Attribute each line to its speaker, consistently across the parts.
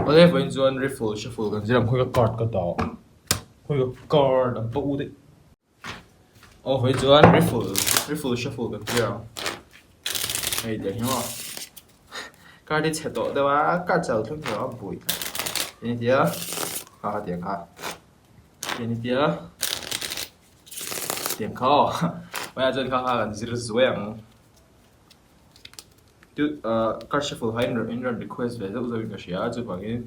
Speaker 1: ở đây với John Riffle shuffle gần như là khôi cái card cái đó khôi cái card đằng bầu đấy với John Riffle shuffle gần như là hay đấy nhá card đi chết đó đó card giàu thương hiệu bụi ini dia tiếng ini dia tiếng khó bây giờ John gần như là zoeng card shuffle hay in run request về dấu cái gì á chứ bằng cái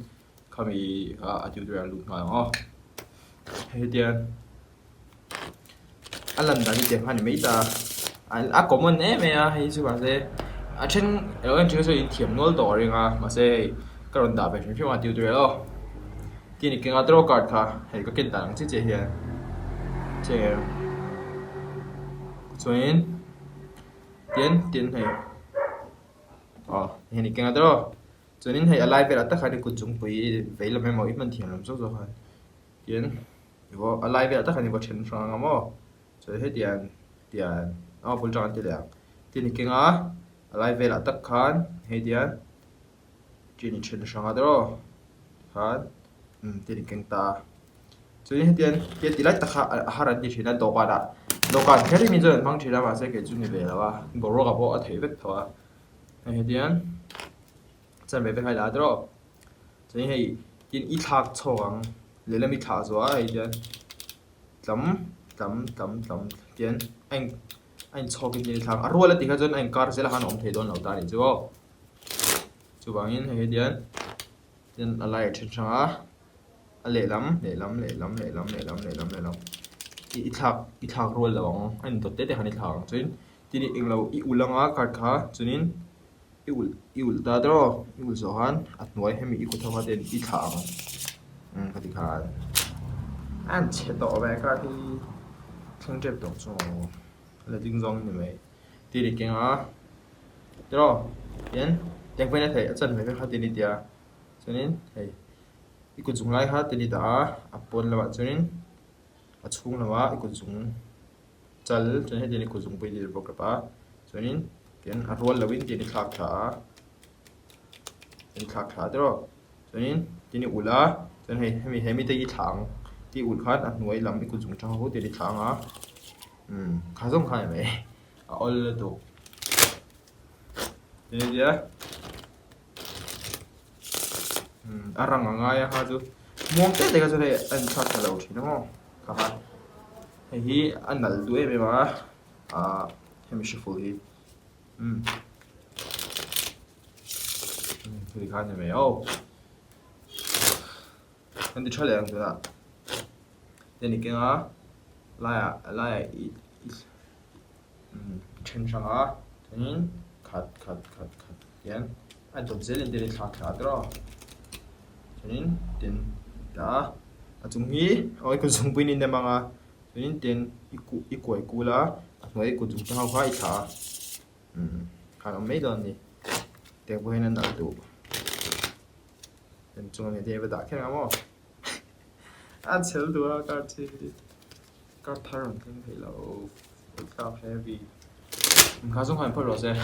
Speaker 1: kami tutorial luôn mà hay tiền lần đầu tiên hắn mấy ta common em hay chứ bằng thế trên ở trên số thiểm nول đồ rồi mà sẽ cái lần đầu về chúng ta tutorial thì cái ngã draw card cả hay có cái tảng chứ gì hiện chế cho nên tiền hay hiện cái ngã draw cho nên hay alive về là tất cả những cuộc chúng bị vậy là mấy mẫu ít mình thiểm làm số rồi tiền rồi alive về là tất cả những vật chân sang ngắm rồi hết tiền bul trang tiền tiền cái ngã alive về là tất cả hết tiền chân sang đó kan tiền cái ta cho nên tiền tỷ lệ tất cả haran đi trên đó kan cái mình giờ mang trên đó mà sẽ cái chuyện về là ba bộ cái bộ thấy vết thôi hết tiền chân về hay là đó cho nên hay tiền ít thắc chong lấy làm ít thắc rồi hay tiền tấm tiền anh cho cái gì thằng rồi là thì cái dân anh car sẽ là hắn ông thấy đón đầu ta đi chú bảo yên hay tiền lại trên sang lệ lắm ít thằng rồi là ông anh tốt tết thì hắn ít thằng cho nên thì anh lâu ít ulang car khá cho nên ít ta đó ít số hắn nuôi hay mình ít thằng hắn tiền ít thằng cái gì khác anh chết đó về cái thì không chấp động cho là tinh dong như vậy thì để cái đó yên tiếng phải là thấy chân phải hát tiếng đi cho nên thầy ít cũng dùng lại hát tiếng đi đã apple là bạn cho nên chung là bạn ít cũng dùng chal cho nên tiếng cũng dùng bây giờ bọc cái ba cho nên cái roll là win tiếng khác đó cho nên tiếng ula cho nên hay mình thấy thằng thì ul khác nuôi làm ít cũng dùng trong hố tiếng thằng 가성 가야매 얼레도 이제 아랑앙아야 하죠 뭔데 내가 전에 안 찾아라고 치노 가만 이 안날도에 메마 헤미시풀이 그리 가냐매요 근데 철량 되나 되니까 lại trên sang á cho nên khát tiền anh tổng sẽ lên tiền khát đó cho nên tiền đã chúng nghĩ ôi cũng dùng pin nên mà cho nên tiền iku là nói cũng dùng cho hoa ít khá mấy lần đi tiền bữa nay nào đủ tiền chung ngày tiền về đã cái nào mà anh sẽ đủ cái gì các thằng cũng thấy là khá heavy khá giống hơn phần rồi